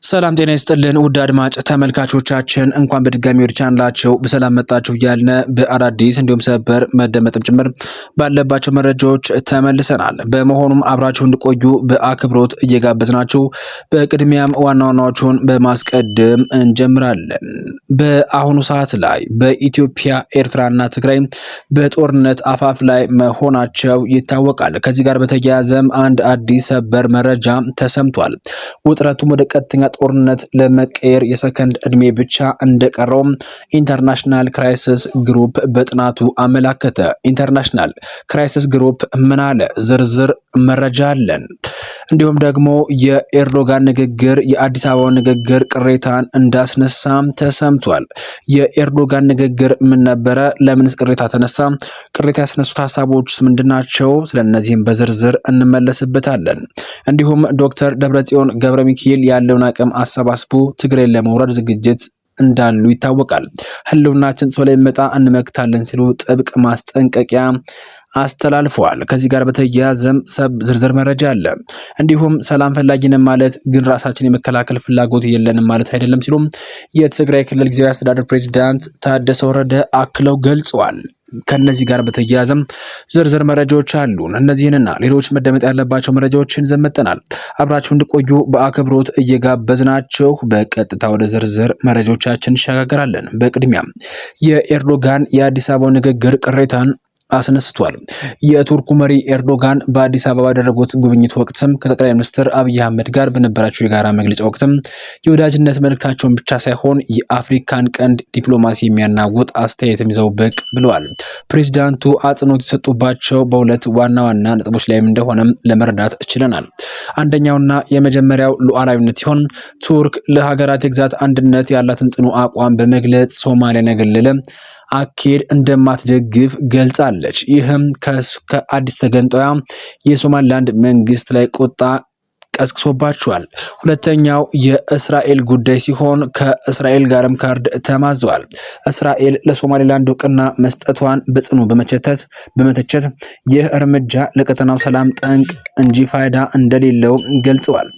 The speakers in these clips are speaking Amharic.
ሰላም ጤና ይስጥልን ውድ አድማጭ ተመልካቾቻችን እንኳን በድጋሚ ወደ ቻናላችሁ በሰላም መጣችሁ እያልን በአዳዲስ እንዲሁም ሰበር መደመጥም ጭምር ባለባቸው መረጃዎች ተመልሰናል። በመሆኑም አብራችሁ እንድቆዩ በአክብሮት እየጋበዝናችሁ በቅድሚያም ዋና ዋናዎቹን በማስቀደም እንጀምራለን። በአሁኑ ሰዓት ላይ በኢትዮጵያ ኤርትራና ትግራይ በጦርነት አፋፍ ላይ መሆናቸው ይታወቃል። ከዚህ ጋር በተያያዘም አንድ አዲስ ሰበር መረጃ ተሰምቷል። ውጥረቱም ወደ ቀጥተኛ ጦርነት ለመቀየር የሰከንድ እድሜ ብቻ እንደቀረው ኢንተርናሽናል ክራይሲስ ግሩፕ በጥናቱ አመላከተ። ኢንተርናሽናል ክራይሲስ ግሩፕ ምን አለ? ዝርዝር መረጃ አለን። እንዲሁም ደግሞ የኤርዶጋን ንግግር የአዲስ አበባው ንግግር ቅሬታን እንዳስነሳም ተሰምቷል። የኤርዶጋን ንግግር ምን ነበረ? ለምንስ ቅሬታ ተነሳ? ቅሬታ ያስነሱት ሀሳቦችስ ምንድናቸው? ስለነዚህም በዝርዝር እንመለስበታለን። እንዲሁም ዶክተር ደብረጽዮን ገብረ ሚካኤል ያለውን አቅም አሰባስቦ ትግራይን ለመውረድ ዝግጅት እንዳሉ ይታወቃል። ህልውናችን ሰው ላይ መጣ እንመክታለን ሲሉ ጥብቅ ማስጠንቀቂያ አስተላልፈዋል። ከዚህ ጋር በተያያዘም ዝርዝር መረጃ አለ። እንዲሁም ሰላም ፈላጊንም ማለት ግን ራሳችን የመከላከል ፍላጎት የለንም ማለት አይደለም ሲሉም የትግራይ ክልል ጊዜያዊ አስተዳደር ፕሬዝዳንት ታደሰ ወረደ አክለው ገልጸዋል። ከነዚህ ጋር በተያያዘም ዝርዝር መረጃዎች አሉን። እነዚህንና ሌሎች መደመጥ ያለባቸው መረጃዎችን ዘመጠናል። አብራችሁ እንድቆዩ በአክብሮት እየጋበዝናችሁ በቀጥታ ወደ ዝርዝር መረጃዎቻችን እንሸጋገራለን። በቅድሚያም የኤርዶጋን የአዲስ አበባው ንግግር ቅሬታን አስነስቷል። የቱርኩ መሪ ኤርዶጋን በአዲስ አበባ ያደረጉት ጉብኝት ወቅትም ከጠቅላይ ሚኒስትር አብይ አህመድ ጋር በነበራቸው የጋራ መግለጫ ወቅትም የወዳጅነት መልእክታቸውን ብቻ ሳይሆን የአፍሪካን ቀንድ ዲፕሎማሲ የሚያናውጥ አስተያየትም ይዘው ብቅ ብለዋል። ፕሬዚዳንቱ አጽንኦት የሰጡባቸው በሁለት ዋና ዋና ነጥቦች ላይም እንደሆነም ለመረዳት ችለናል። አንደኛውና የመጀመሪያው ሉዓላዊነት ሲሆን ቱርክ ለሀገራት የግዛት አንድነት ያላትን ጽኑ አቋም በመግለጽ ሶማሊያን ያገለለ አካሄድ እንደማትደግፍ ገልጻለች። ይህም ከአዲስ ተገንጣዩ የሶማሊላንድ መንግስት ላይ ቁጣ ቀስቅሶባቸዋል። ሁለተኛው የእስራኤል ጉዳይ ሲሆን ከእስራኤል ጋርም ካርድ ተማዘዋል። እስራኤል ለሶማሊላንድ እውቅና መስጠቷን በጽኑ በመተቸት ይህ እርምጃ ለቀጠናው ሰላም ጠንቅ እንጂ ፋይዳ እንደሌለው ገልጸዋል።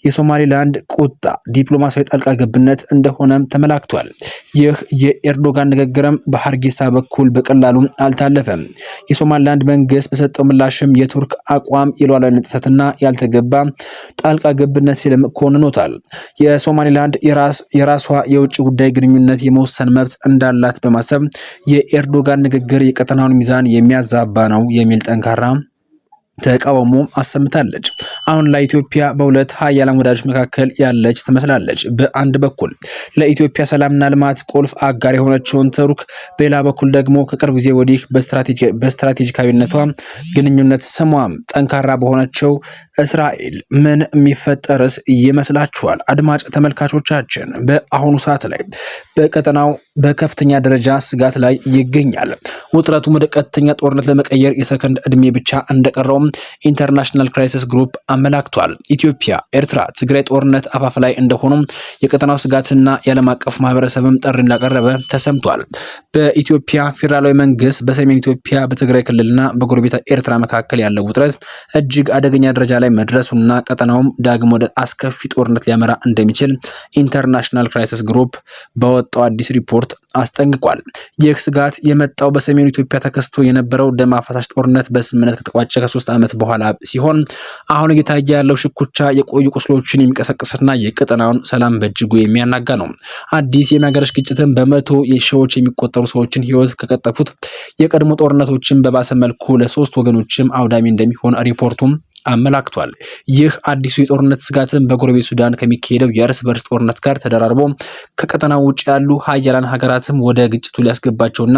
የሶማሊላንድ ቁጣ ዲፕሎማሲያዊ ጣልቃ ገብነት እንደሆነም ተመላክቷል። ይህ የኤርዶጋን ንግግርም በሐርጌሳ በኩል በቀላሉ አልታለፈም። የሶማሊላንድ መንግስት በሰጠው ምላሽም የቱርክ አቋም የሉዓላዊነት ጥሰትና ያልተገባ ጣልቃ ገብነት ሲልም ኮንኖታል። የሶማሊላንድ የራሷ የውጭ ጉዳይ ግንኙነት የመወሰን መብት እንዳላት በማሰብ የኤርዶጋን ንግግር የቀጠናውን ሚዛን የሚያዛባ ነው የሚል ጠንካራ ተቃውሞ አሰምታለች። አሁን ላይ ኢትዮጵያ በሁለት ሀያላን ወዳጆች መካከል ያለች ትመስላለች። በአንድ በኩል ለኢትዮጵያ ሰላምና ልማት ቁልፍ አጋር የሆነችውን ቱርክ፣ በሌላ በኩል ደግሞ ከቅርብ ጊዜ ወዲህ በስትራቴጂካዊነቷ ግንኙነት ስሟም ጠንካራ በሆነችው እስራኤል ምን የሚፈጠርስ ይመስላችኋል? አድማጭ ተመልካቾቻችን በአሁኑ ሰዓት ላይ በቀጠናው በከፍተኛ ደረጃ ስጋት ላይ ይገኛል። ውጥረቱም ወደ ቀጥተኛ ጦርነት ለመቀየር የሰከንድ እድሜ ብቻ እንደቀረውም ኢንተርናሽናል ክራይሲስ ግሩፕ አመላክቷል። ኢትዮጵያ፣ ኤርትራ፣ ትግራይ ጦርነት አፋፍ ላይ እንደሆኑ የቀጠናው ስጋትና የዓለም አቀፍ ማህበረሰብም ጥሪ እንዳቀረበ ተሰምቷል። በኢትዮጵያ ፌዴራላዊ መንግስት በሰሜን ኢትዮጵያ በትግራይ ክልልና በጎረቤት ኤርትራ መካከል ያለው ውጥረት እጅግ አደገኛ ደረጃ ላይ መድረሱና ቀጠናውም ዳግም ወደ አስከፊ ጦርነት ሊያመራ እንደሚችል ኢንተርናሽናል ክራይሲስ ግሩፕ በወጣው አዲስ ሪፖርት አስጠንቅቋል። ይህ ስጋት የመጣው በሰሜን ኢትዮጵያ ተከስቶ የነበረው ደም አፋሳሽ ጦርነት በስምምነት ከተቋጨ ከ3 ዓመት በኋላ ሲሆን አሁን እየታየ ያለው ሽኩቻ የቆዩ ቁስሎችን የሚቀሰቅስና የቀጠናውን ሰላም በእጅጉ የሚያናጋ ነው። አዲስ የሚያገረሽ ግጭትን በመቶ የሺዎች የሚቆጠሩ ሰዎችን ህይወት ከቀጠፉት የቀድሞ ጦርነቶችን በባሰ መልኩ ለሶስት ወገኖችም አውዳሚ እንደሚሆን ሪፖርቱም አመላክቷል። ይህ አዲሱ የጦርነት ስጋትን በጎረቤት ሱዳን ከሚካሄደው የእርስ በርስ ጦርነት ጋር ተደራርቦ ከቀጠናው ውጭ ያሉ ሀያላን ሀገራትም ወደ ግጭቱ ሊያስገባቸውና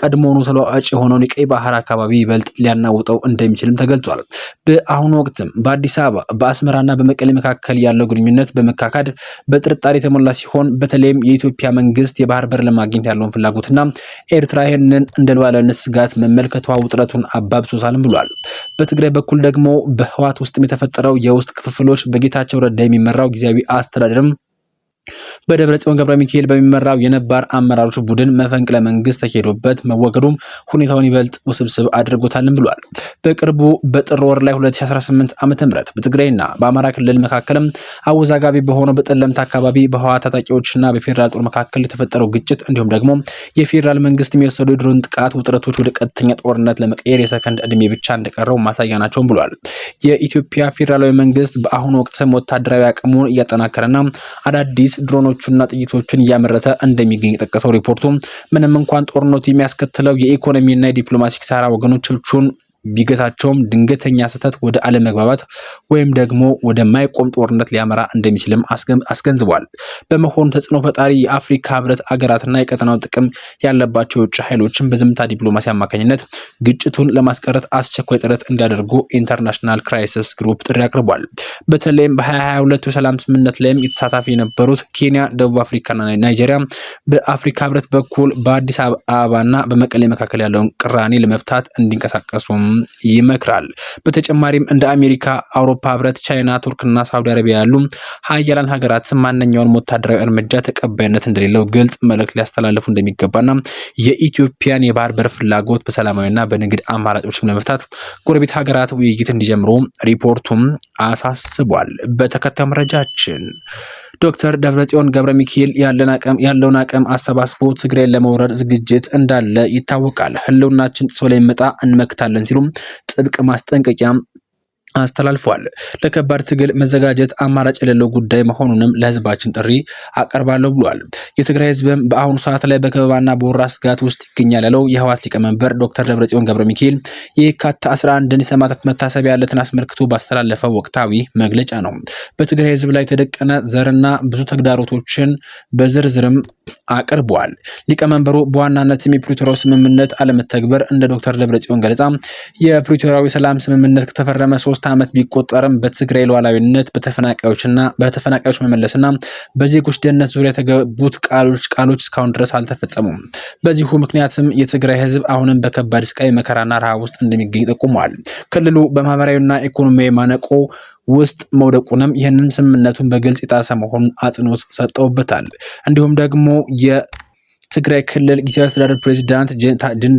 ቀድሞውኑ ተለዋዋጭ የሆነውን የቀይ ባህር አካባቢ ይበልጥ ሊያናውጠው እንደሚችልም ተገልጿል። በአሁኑ ወቅትም በአዲስ አበባ በአስመራና በመቀሌ መካከል ያለው ግንኙነት በመካካድ በጥርጣሬ የተሞላ ሲሆን በተለይም የኢትዮጵያ መንግስት የባህር በር ለማግኘት ያለውን ፍላጎትና ኤርትራ ይህንን እንደ ሉዓላዊነት ስጋት መመልከቷ ውጥረቱን አባብሶታልም ብሏል። በትግራይ በኩል ደግሞ በህወሓት ውስጥም የተፈጠረው የውስጥ ክፍፍሎች በጌታቸው ረዳ የሚመራው ጊዜያዊ አስተዳደርም በደብረጽዮን ገብረ ሚካኤል በሚመራው የነባር አመራሮች ቡድን መፈንቅለ መንግስት ተካሂዶበት መወገዱም ሁኔታውን ይበልጥ ውስብስብ አድርጎታልም ብሏል። በቅርቡ በጥር ወር ላይ 2018 ዓ.ም በትግራይና በአማራ ክልል መካከልም አወዛጋቢ በሆነው በጠለምት አካባቢ በህወሓት ታጣቂዎችና በፌዴራል ጦር መካከል የተፈጠረው ግጭት እንዲሁም ደግሞ የፌዴራል መንግስት የሚወሰዱ የድሮን ጥቃት ውጥረቶች ወደ ቀጥተኛ ጦርነት ለመቀየር የሰከንድ እድሜ ብቻ እንደቀረው ማሳያ ናቸው ብሏል። የኢትዮጵያ ፌዴራላዊ መንግስት በአሁኑ ወቅት ወታደራዊ አቅሙን እያጠናከረና አዳዲስ ድሮኖቹና ጥይቶቹን እያመረተ እንደሚገኝ የጠቀሰው ሪፖርቱ ምንም እንኳን ጦርነቱ የሚያስከትለው የኢኮኖሚና የዲፕሎማሲ ኪሳራ ወገኖቹን ቢገታቸውም ድንገተኛ ስህተት ወደ አለመግባባት ወይም ደግሞ ወደ ማይቆም ጦርነት ሊያመራ እንደሚችልም አስገንዝቧል። በመሆኑ ተጽዕኖ ፈጣሪ የአፍሪካ ህብረት አገራትና የቀጠናው ጥቅም ያለባቸው የውጭ ኃይሎችን በዝምታ ዲፕሎማሲ አማካኝነት ግጭቱን ለማስቀረት አስቸኳይ ጥረት እንዲያደርጉ ኢንተርናሽናል ክራይሲስ ግሩፕ ጥሪ አቅርቧል። በተለይም በ2022 የሰላም ስምምነት ላይም የተሳታፊ የነበሩት ኬንያ፣ ደቡብ አፍሪካና ናይጄሪያ በአፍሪካ ህብረት በኩል በአዲስ አበባና በመቀሌ መካከል ያለውን ቅራኔ ለመፍታት እንዲንቀሳቀሱም ይመክራል። በተጨማሪም እንደ አሜሪካ፣ አውሮፓ ህብረት፣ ቻይና፣ ቱርክና ሳውዲ አረቢያ ያሉ ሀያላን ሀገራት ማንኛውንም ወታደራዊ እርምጃ ተቀባይነት እንደሌለው ግልጽ መልእክት ሊያስተላልፉ እንደሚገባና የኢትዮጵያን የባህር በር ፍላጎት በሰላማዊና በንግድ አማራጮችም ለመፍታት ጎረቤት ሀገራት ውይይት እንዲጀምሩ ሪፖርቱም አሳስቧል። በተከታዩ መረጃችን ዶክተር ደብረጽዮን ገብረ ሚካኤል ያለውን አቅም አሰባስቦ ትግራይን ለመውረር ዝግጅት እንዳለ ይታወቃል። ህልውናችን ጥሶ ላይ መጣ እንመክታለን ሲሉም ጥብቅ ማስጠንቀቂያ አስተላልፏል። ለከባድ ትግል መዘጋጀት አማራጭ የሌለው ጉዳይ መሆኑንም ለህዝባችን ጥሪ አቀርባለሁ ብሏል። የትግራይ ህዝብም በአሁኑ ሰዓት ላይ በከበባና በወራ ስጋት ውስጥ ይገኛል ያለው የህወሓት ሊቀመንበር ዶክተር ደብረጽዮን ገብረ ሚካኤል የካቲት 11ን የሰማዕታት መታሰቢያ ዕለትን አስመልክቶ ባስተላለፈው ወቅታዊ መግለጫ ነው። በትግራይ ህዝብ ላይ የተደቀነ ዘርና ብዙ ተግዳሮቶችን በዝርዝርም አቅርቧል። ሊቀመንበሩ በዋናነት የፕሪቶሪያው ስምምነት አለመተግበር እንደ ዶክተር ደብረጽዮን ገለጻ የፕሪቶሪያው ሰላም ስምምነት ከተፈረመ 3 ዓመት ቢቆጠርም በትግራይ ሉዓላዊነት በተፈናቃዮች መመለስና በዜጎች ደህንነት ዙሪያ የተገቡት ቃሎች እስካሁን ድረስ አልተፈጸሙም። በዚሁ ምክንያትም የትግራይ ህዝብ አሁንም በከባድ ስቃይ መከራና ረሃብ ውስጥ እንደሚገኝ ጠቁሟል። ክልሉ በማህበራዊና ኢኮኖሚያዊ ማነቆ ውስጥ መውደቁንም ይህንን ስምምነቱን በግልጽ የጣሰ መሆኑን አጽንኦት ሰጠውበታል። እንዲሁም ደግሞ የትግራይ ክልል ጊዜያዊ አስተዳደር ፕሬዝዳንት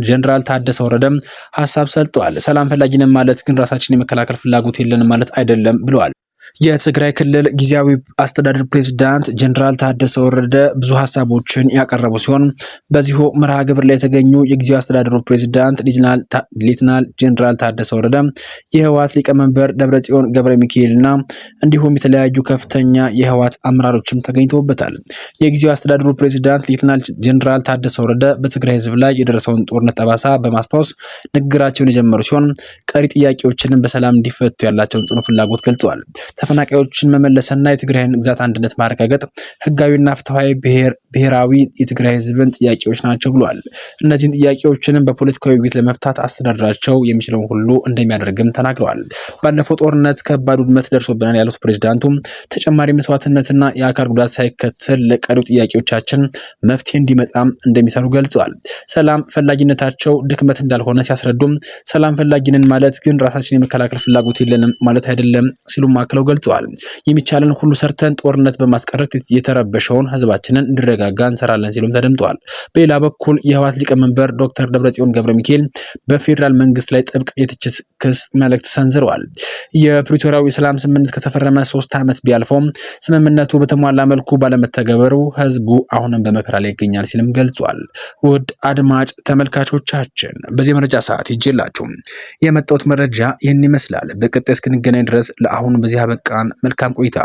ጀነራል ታደሰ ወረደም ሀሳብ ሰጥተዋል። ሰላም ፈላጊነን ማለት ግን ራሳችን የመከላከል ፍላጎት የለንም ማለት አይደለም ብለዋል። የትግራይ ክልል ጊዜያዊ አስተዳደር ፕሬዝዳንት ጀነራል ታደሰ ወረደ ብዙ ሀሳቦችን ያቀረቡ ሲሆን በዚሁ መርሃ ግብር ላይ የተገኙ የጊዜያዊ አስተዳደሩ ፕሬዝዳንት ሌተናል ጀነራል ታደሰ ወረደ፣ የህወሓት ሊቀመንበር ደብረጽዮን ገብረ ሚካኤልና እንዲሁም የተለያዩ ከፍተኛ የህወሓት አመራሮችም ተገኝተውበታል። የጊዜያዊ አስተዳደሩ ፕሬዝዳንት ሌተናል ጀነራል ታደሰ ወረደ በትግራይ ህዝብ ላይ የደረሰውን ጦርነት ጠባሳ በማስታወስ ንግግራቸውን የጀመሩ ሲሆን ቀሪ ጥያቄዎችንም በሰላም እንዲፈቱ ያላቸውን ጽኑ ፍላጎት ገልጸዋል። ተፈናቃዮችን መመለስና የትግራይን ግዛት አንድነት ማረጋገጥ ህጋዊና ፍትሃዊ ብሔራዊ የትግራይ ህዝብን ጥያቄዎች ናቸው ብሏል። እነዚህን ጥያቄዎችንም በፖለቲካዊ ውይይት ለመፍታት አስተዳደራቸው የሚችለውን ሁሉ እንደሚያደርግም ተናግረዋል። ባለፈው ጦርነት ከባድ ውድመት ደርሶብናል ያሉት ፕሬዝዳንቱ ተጨማሪ መስዋዕትነትና የአካል ጉዳት ሳይከተል ለቀሪው ጥያቄዎቻችን መፍትሄ እንዲመጣም እንደሚሰሩ ገልጸዋል። ሰላም ፈላጊነታቸው ድክመት እንዳልሆነ ሲያስረዱም ሰላም ፈላጊነን ማለት ግን ራሳችን የመከላከል ፍላጎት የለንም ማለት አይደለም ሲሉም አክለው ገልጸዋል። የሚቻለን ሁሉ ሰርተን ጦርነት በማስቀረት የተረበሸውን ህዝባችንን እንዲረጋጋ እንሰራለን ሲሉም ተደምጠዋል። በሌላ በኩል የህወሓት ሊቀመንበር ዶክተር ደብረጽዮን ገብረ ሚካኤል በፌዴራል መንግስት ላይ ጥብቅ የትችት ክስ መልእክት ሰንዝረዋል። የፕሪቶሪያው የሰላም ስምምነት ከተፈረመ 3 ዓመት ቢያልፈውም ስምምነቱ በተሟላ መልኩ ባለመተግበሩ ህዝቡ አሁንም በመከራ ላይ ይገኛል ሲልም ገልጿል። ውድ አድማጭ ተመልካቾቻችን በዚህ መረጃ ሰዓት ይዤላችሁ የመጣሁት መረጃ ይህን ይመስላል። በቀጣይ እስክንገናኝ ድረስ ለአሁኑ በዚህ አበቃን። መልካም ቆይታ